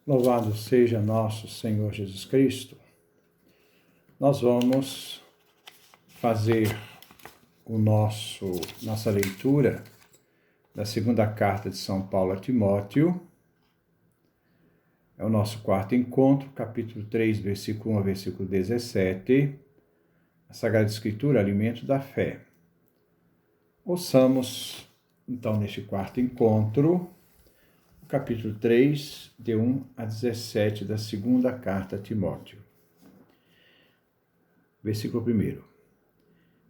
Louvado seja nosso Senhor Jesus Cristo. Nós vamos fazer nossa leitura da segunda carta de São Paulo a Timóteo. É o nosso quarto encontro, capítulo 3, versículo 1 a versículo 17. A Sagrada Escritura, alimento da fé. Ouçamos, então, neste quarto encontro, o capítulo 3, de 1 a 17 da segunda carta a Timóteo. Versículo 1.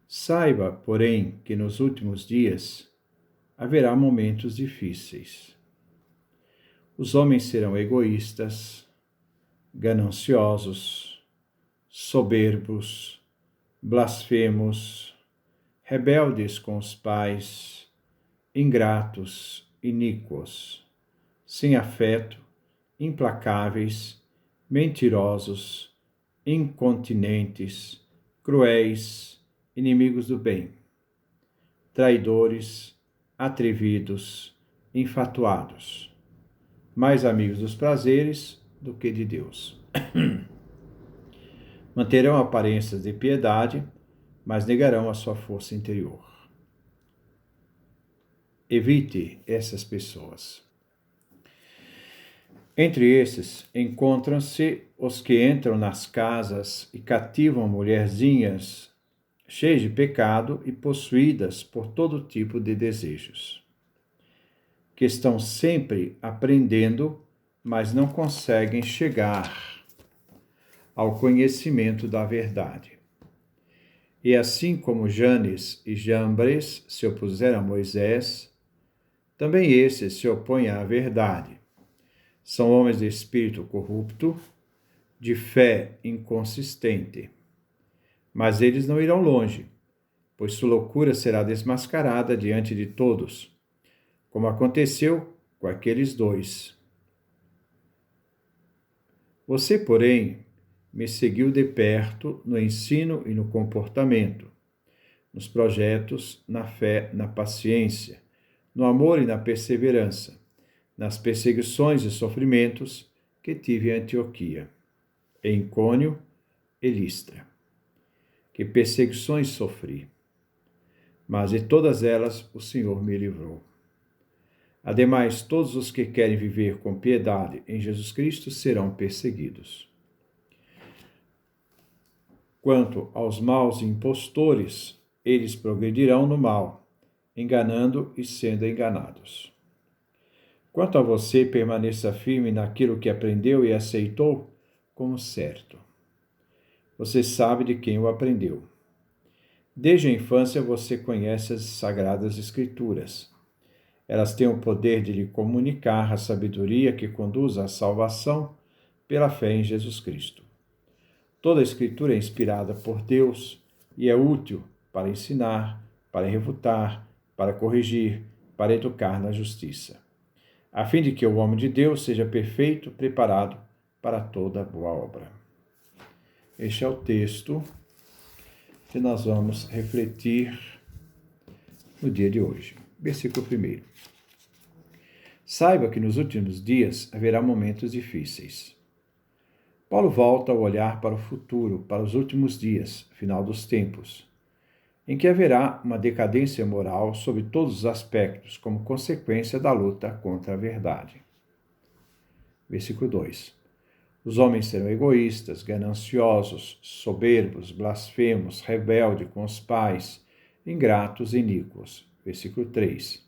Saiba, porém, que nos últimos dias haverá momentos difíceis. Os homens serão egoístas, gananciosos, soberbos, blasfemos, rebeldes com os pais, ingratos, iníquos, sem afeto, implacáveis, mentirosos, incontinentes, cruéis, inimigos do bem, traidores, atrevidos, infatuados, mais amigos dos prazeres do que de Deus. Manterão aparências de piedade, mas negarão a sua força interior. Evite essas pessoas. Entre esses, encontram-se os que entram nas casas e cativam mulherzinhas cheias de pecado e possuídas por todo tipo de desejos, que estão sempre aprendendo, mas não conseguem chegar ao conhecimento da verdade. E assim como Janes e Jambres se opuseram a Moisés, também esses se opõem à verdade. São homens de espírito corrupto, de fé inconsistente. Mas eles não irão longe, pois sua loucura será desmascarada diante de todos, como aconteceu com aqueles dois. Você, porém, me seguiu de perto no ensino e no comportamento, nos projetos, na fé, na paciência, no amor e na perseverança, nas perseguições e sofrimentos que tive em Antioquia, em Icônio e Listra. Que perseguições sofri, mas de todas elas o Senhor me livrou. Ademais, todos os que querem viver com piedade em Jesus Cristo serão perseguidos. Quanto aos maus impostores, eles progredirão no mal, enganando e sendo enganados. Quanto a você, permaneça firme naquilo que aprendeu e aceitou como certo. Você sabe de quem o aprendeu. Desde a infância você conhece as Sagradas Escrituras. Elas têm o poder de lhe comunicar a sabedoria que conduz à salvação pela fé em Jesus Cristo. Toda a Escritura é inspirada por Deus e é útil para ensinar, para refutar, para corrigir, para educar na justiça, a fim de que o homem de Deus seja perfeito, preparado para toda boa obra. Este é o texto que nós vamos refletir no dia de hoje. Versículo 1. Saiba que nos últimos dias haverá momentos difíceis. Paulo volta o olhar para o futuro, para os últimos dias, final dos tempos, em que haverá uma decadência moral sob todos os aspectos, como consequência da luta contra a verdade. Versículo 2. Os homens serão egoístas, gananciosos, soberbos, blasfemos, rebeldes com os pais, ingratos e iníquos. Versículo 3.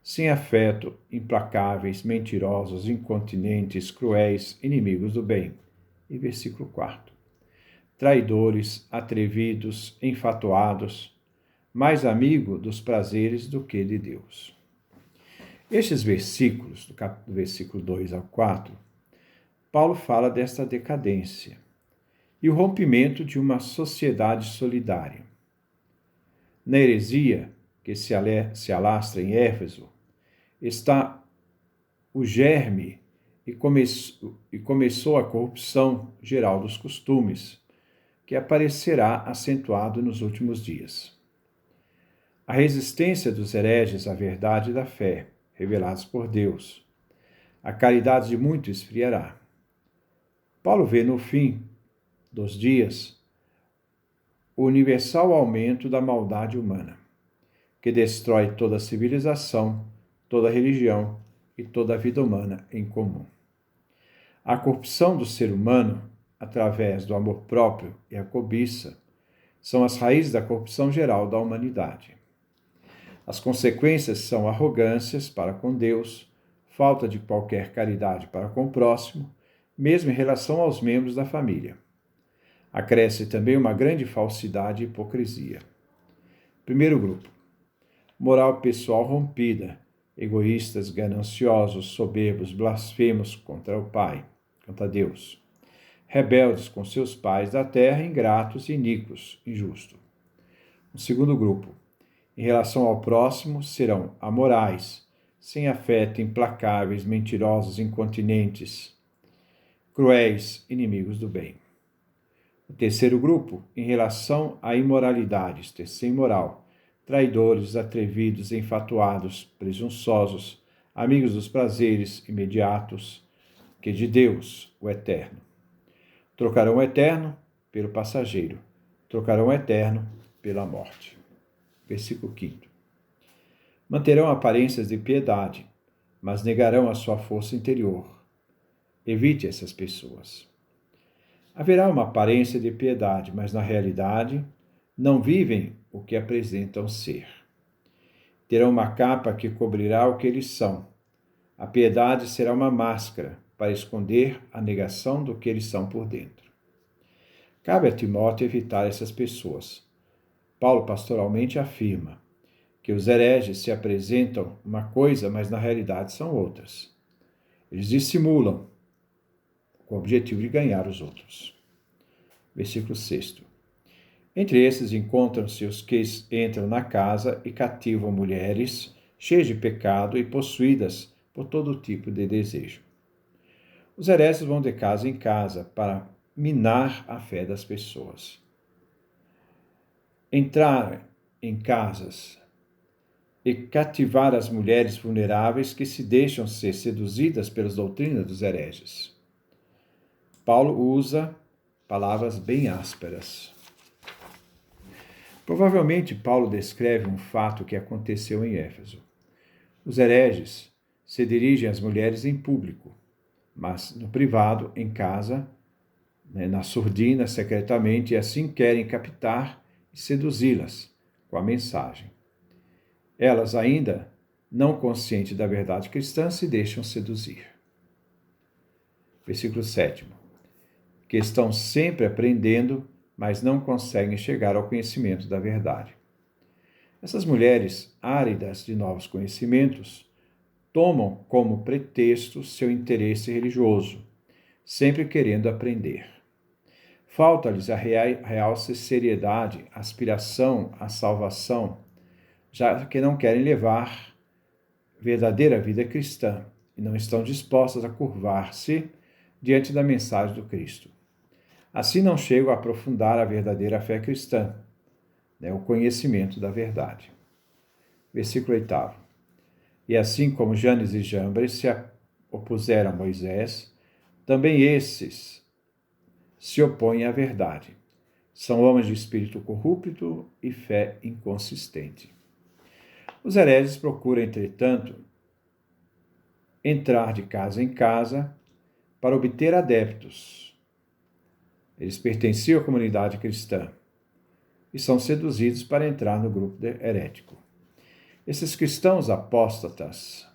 Sem afeto, implacáveis, mentirosos, incontinentes, cruéis, inimigos do bem. E versículo 4. Traidores, atrevidos, enfatuados, mais amigo dos prazeres do que de Deus. Estes versículos, do versículo 2 ao 4, Paulo fala desta decadência e o rompimento de uma sociedade solidária. Na heresia que se alastra em Éfeso está o germe e começou a corrupção geral dos costumes, que aparecerá acentuado nos últimos dias. A resistência dos hereges à verdade da fé, revelados por Deus, A caridade de muito esfriará. Paulo vê no fim dos dias o universal aumento da maldade humana, que destrói toda a civilização, toda a religião e toda a vida humana em comum. A corrupção do ser humano, através do amor próprio e a cobiça, são as raízes da corrupção geral da humanidade. As consequências são arrogâncias para com Deus, falta de qualquer caridade para com o próximo, mesmo em relação aos membros da família. Acresce também uma grande falsidade e hipocrisia. Primeiro grupo: moral pessoal rompida, egoístas, gananciosos, soberbos, blasfemos contra o Pai, contra Deus. Rebeldes com seus pais da terra, ingratos, iníquos, injustos. O segundo grupo: em relação ao próximo, serão amorais, sem afeto, implacáveis, mentirosos, incontinentes, cruéis, inimigos do bem. O terceiro grupo: em relação à imoralidade, sem moral, traidores, atrevidos, enfatuados, presunçosos, amigos dos prazeres imediatos, que de Deus, o eterno. Trocarão o eterno pelo passageiro, trocarão o eterno pela morte. Versículo 5. Manterão aparências de piedade, mas negarão a sua força interior. Evite essas pessoas. Haverá uma aparência de piedade, mas na realidade não vivem o que apresentam ser. Terão uma capa que cobrirá o que eles são. A piedade será uma máscara para esconder a negação do que eles são por dentro. Cabe a Timóteo evitar essas pessoas. Paulo pastoralmente afirma que os hereges se apresentam uma coisa, mas na realidade são outras. Eles dissimulam com o objetivo de ganhar os outros. Versículo 6. Entre esses encontram-se os que entram na casa e cativam mulheres cheias de pecado e possuídas por todo tipo de desejo. Os hereges vão de casa em casa para minar a fé das pessoas. Entrar em casas e cativar as mulheres vulneráveis que se deixam ser seduzidas pelas doutrinas dos hereges. Paulo usa palavras bem ásperas. Provavelmente Paulo descreve um fato que aconteceu em Éfeso. Os hereges se dirigem às mulheres em público, mas no privado, em casa, na surdina, secretamente, e assim querem captar e seduzi-las com a mensagem. Elas, ainda não conscientes da verdade cristã, se deixam seduzir. Versículo 7. Que estão sempre aprendendo, mas não conseguem chegar ao conhecimento da verdade. Essas mulheres áridas de novos conhecimentos tomam como pretexto seu interesse religioso, sempre querendo aprender. Falta-lhes a real seriedade, aspiração à salvação, já que não querem levar verdadeira vida cristã e não estão dispostas a curvar-se diante da mensagem do Cristo. Assim não chegam a aprofundar a verdadeira fé cristã, o conhecimento da verdade. Versículo 8. E assim como Janes e Jambres se opuseram a Moisés, também esses se opõem à verdade. São homens de espírito corrupto e fé inconsistente. Os hereges procuram, entretanto, entrar de casa em casa para obter adeptos. Eles pertenciam à comunidade cristã e são seduzidos para entrar no grupo herético. Esses cristãos apóstatas,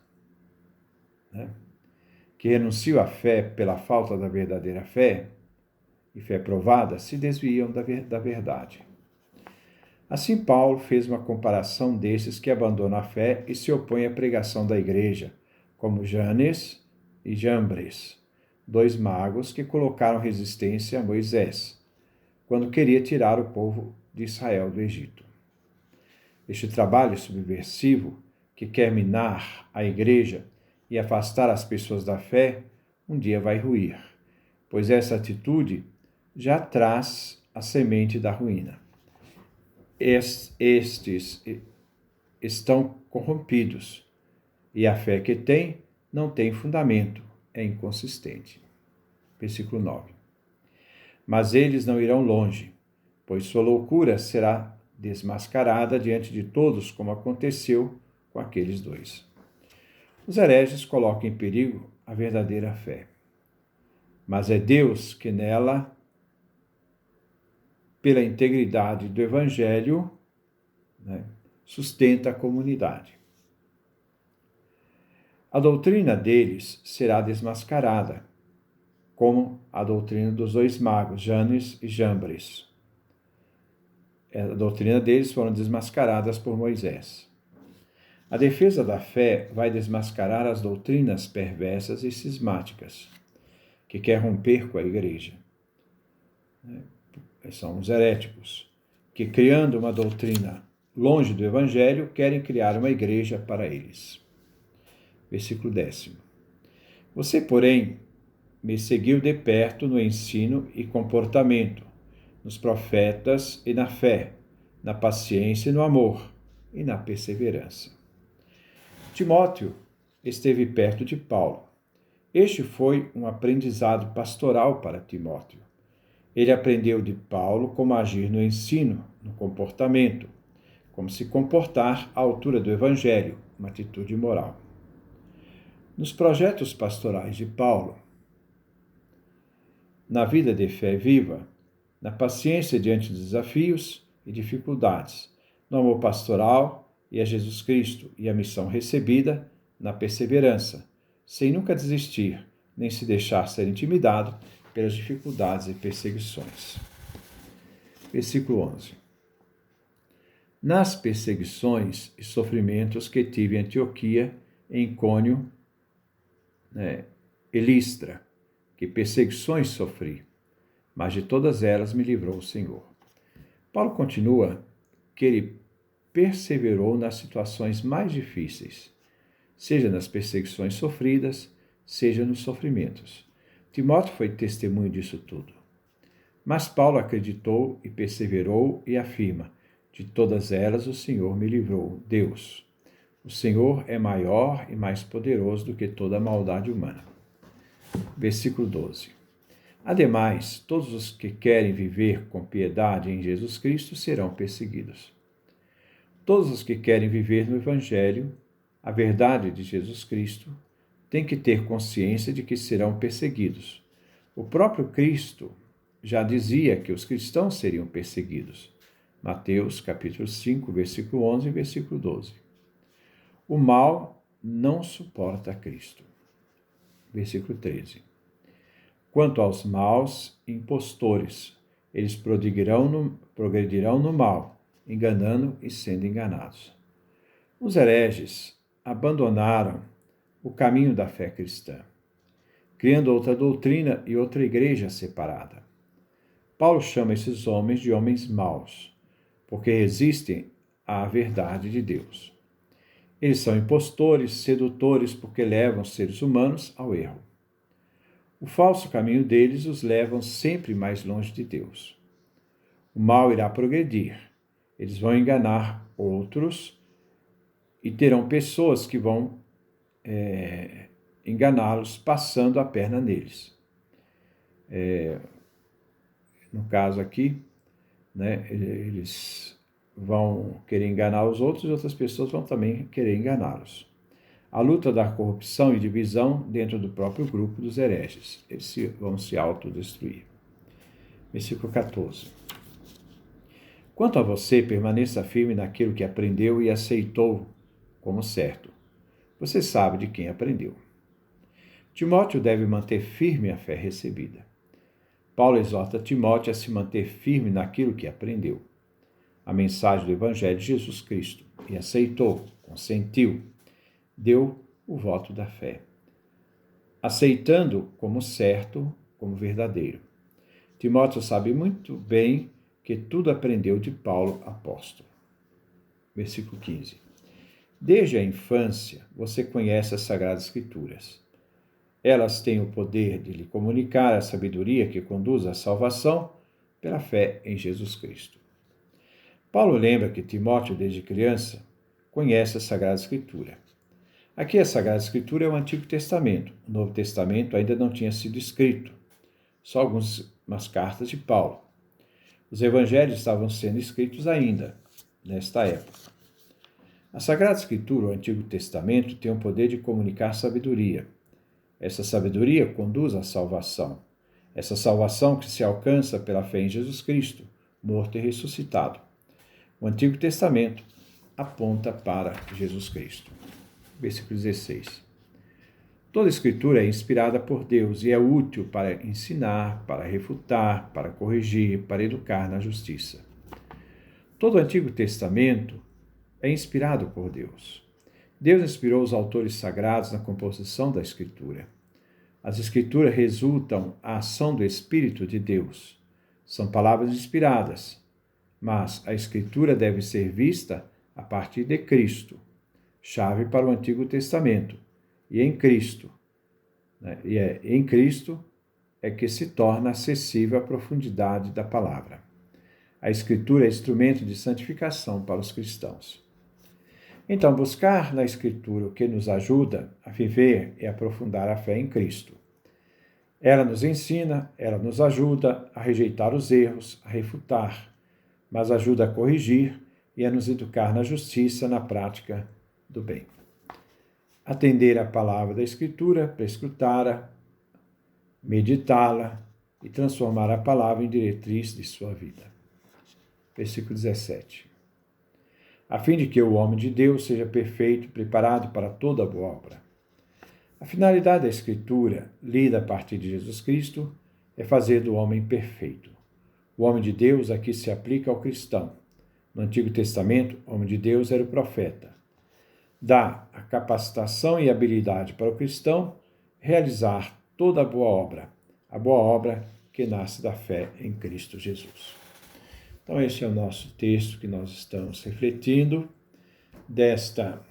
que renunciam à fé pela falta da verdadeira fé, e fé provada, se desviam da verdade. Assim, Paulo fez uma comparação desses que abandonam a fé e se opõem à pregação da igreja, como Janes e Jambres, dois magos que colocaram resistência a Moisés, quando queria tirar o povo de Israel do Egito. Este trabalho subversivo, que quer minar a igreja e afastar as pessoas da fé, um dia vai ruir, pois essa atitude já traz a semente da ruína. Estes estão corrompidos, e a fé que têm não tem fundamento, é inconsistente. Versículo 9. Mas eles não irão longe, pois sua loucura será desmascarada diante de todos, como aconteceu com aqueles dois. Os hereges colocam em perigo a verdadeira fé, mas é Deus que nela, pela integridade do Evangelho, sustenta a comunidade. A doutrina deles será desmascarada, como a doutrina dos dois magos, Janes e Jambres. A doutrina deles foram desmascaradas por Moisés. A defesa da fé vai desmascarar as doutrinas perversas e cismáticas, que quer romper com a igreja. São os heréticos, que criando uma doutrina longe do evangelho, querem criar uma igreja para eles. Versículo 10. Você, porém, me seguiu de perto no ensino e comportamento, nos profetas e na fé, na paciência e no amor, e na perseverança. Timóteo esteve perto de Paulo. Este foi um aprendizado pastoral para Timóteo. Ele aprendeu de Paulo como agir no ensino, no comportamento, como se comportar à altura do Evangelho, uma atitude moral. Nos projetos pastorais de Paulo, na vida de fé viva, na paciência diante de desafios e dificuldades, no amor pastoral e a Jesus Cristo e a missão recebida, na perseverança, sem nunca desistir, nem se deixar ser intimidado pelas dificuldades e perseguições. Versículo 11. Nas perseguições e sofrimentos que tive em Antioquia, em Icônio e Listra, que perseguições sofri, mas de todas elas me livrou o Senhor. Paulo continua que ele perseverou nas situações mais difíceis, seja nas perseguições sofridas, seja nos sofrimentos. Timóteo foi testemunho disso tudo. Mas Paulo acreditou e perseverou e afirma: de todas elas o Senhor me livrou, Deus. O Senhor é maior e mais poderoso do que toda a maldade humana. Versículo 12. Ademais, todos os que querem viver com piedade em Jesus Cristo serão perseguidos. Todos os que querem viver no Evangelho, a verdade de Jesus Cristo, têm que ter consciência de que serão perseguidos. O próprio Cristo já dizia que os cristãos seriam perseguidos. Mateus, capítulo 5, versículo 11 e versículo 12. O mal não suporta Cristo. Versículo 13. Quanto aos maus impostores, eles progredirão no mal, enganando e sendo enganados. Os hereges abandonaram o caminho da fé cristã, criando outra doutrina e outra igreja separada. Paulo chama esses homens de homens maus, porque resistem à verdade de Deus. Eles são impostores, sedutores, porque levam seres humanos ao erro. O falso caminho deles os leva sempre mais longe de Deus. O mal irá progredir. Eles vão enganar outros e terão pessoas que vão enganá-los, passando a perna neles. No caso aqui, eles vão querer enganar os outros e outras pessoas vão também querer enganá-los. A luta da corrupção e divisão dentro do próprio grupo dos hereges. Eles vão se autodestruir. Versículo 14. Quanto a você, permaneça firme naquilo que aprendeu e aceitou como certo. Você sabe de quem aprendeu. Timóteo deve manter firme a fé recebida. Paulo exorta Timóteo a se manter firme naquilo que aprendeu. A mensagem do Evangelho de Jesus Cristo, e aceitou, consentiu, deu o voto da fé, aceitando como certo, como verdadeiro. Timóteo sabe muito bem que tudo aprendeu de Paulo, apóstolo. Versículo 15. Desde a infância, você conhece as Sagradas Escrituras. Elas têm o poder de lhe comunicar a sabedoria que conduz à salvação pela fé em Jesus Cristo. Paulo lembra que Timóteo, desde criança, conhece a Sagrada Escritura. Aqui a Sagrada Escritura é o Antigo Testamento. O Novo Testamento ainda não tinha sido escrito, só algumas cartas de Paulo. Os evangelhos estavam sendo escritos ainda, nesta época. A Sagrada Escritura, o Antigo Testamento, tem o poder de comunicar sabedoria. Essa sabedoria conduz à salvação. Essa salvação que se alcança pela fé em Jesus Cristo, morto e ressuscitado. O Antigo Testamento aponta para Jesus Cristo. Versículo 16. Toda Escritura é inspirada por Deus e é útil para ensinar, para refutar, para corrigir, para educar na justiça. Todo o Antigo Testamento é inspirado por Deus. Deus inspirou os autores sagrados na composição da Escritura. As Escrituras resultam da ação do Espírito de Deus. São palavras inspiradas, mas a Escritura deve ser vista a partir de Cristo, chave para o Antigo Testamento, e em Cristo. E é em Cristo é que se torna acessível a profundidade da palavra. A Escritura é instrumento de santificação para os cristãos. Então, buscar na Escritura o que nos ajuda a viver e aprofundar a fé em Cristo. Ela nos ensina, ela nos ajuda a rejeitar os erros, a refutar, mas ajuda a corrigir e a nos educar na justiça, na prática do bem. Atender à palavra da Escritura, prescrutá-la, meditá-la e transformar a palavra em diretriz de sua vida. Versículo 17. A fim de que o homem de Deus seja perfeito, preparado para toda boa obra. A finalidade da Escritura, lida a partir de Jesus Cristo, é fazer do homem perfeito. O homem de Deus aqui se aplica ao cristão. No Antigo Testamento, o homem de Deus era o profeta. Dá a capacitação e habilidade para o cristão realizar toda a boa obra que nasce da fé em Cristo Jesus. Então, esse é o nosso texto que nós estamos refletindo desta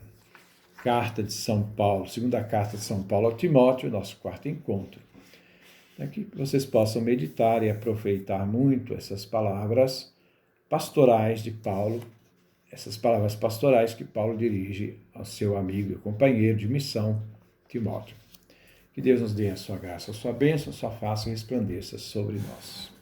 carta de São Paulo, segunda carta de São Paulo ao Timóteo, nosso quarto encontro. Aqui que vocês possam meditar e aproveitar muito essas palavras pastorais de Paulo, essas palavras pastorais que Paulo dirige ao seu amigo e companheiro de missão, Timóteo. Que Deus nos dê a sua graça, a sua bênção, a sua face resplandeça sobre nós.